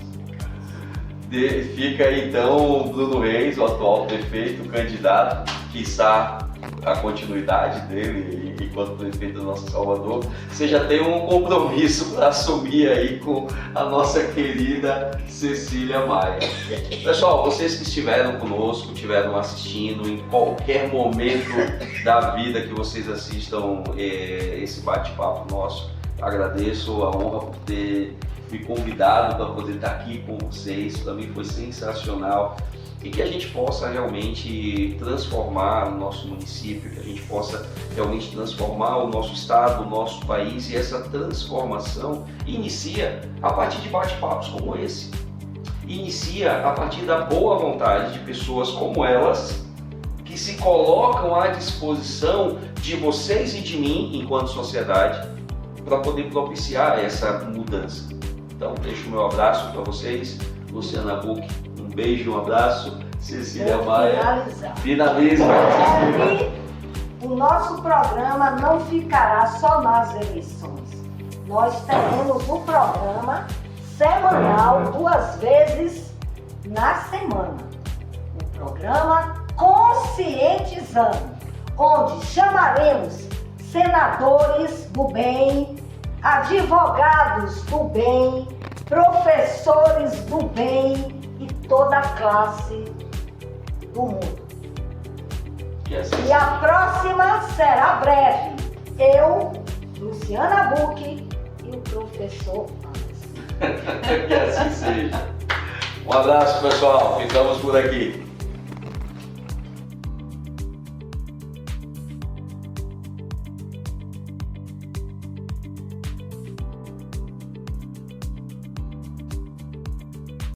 Fica aí então o Bruno Reis, o atual prefeito, candidato, quiçá a continuidade dele enquanto prefeito do nosso Salvador. Você já tem um compromisso para assumir aí com a nossa querida Cecília Maia. Pessoal, vocês que estiveram conosco, estiveram assistindo, em qualquer momento da vida que vocês assistam esse bate-papo nosso, agradeço a honra por ter me convidado para poder estar aqui com vocês. Para mim foi sensacional. E que a gente possa realmente transformar o nosso município, que a gente possa realmente transformar o nosso estado, o nosso país, e essa transformação inicia a partir de bate-papos como esse. Inicia a partir da boa vontade de pessoas como elas, que se colocam à disposição de vocês e de mim, enquanto sociedade, para poder propiciar essa mudança. Então, deixo o meu abraço para vocês, Luciana Buch. Um beijo, um abraço. Cecília Maia. Finaliza. O nosso programa não ficará só nas eleições. Nós teremos um programa semanal, 2 vezes na semana. O programa Conscientizando, onde chamaremos senadores do bem, advogados do bem, professores do bem e toda a classe do mundo. E a próxima será breve. Eu, Luciana Buch e o professor Anderson. Que assim seja. Um abraço, pessoal. Ficamos por aqui.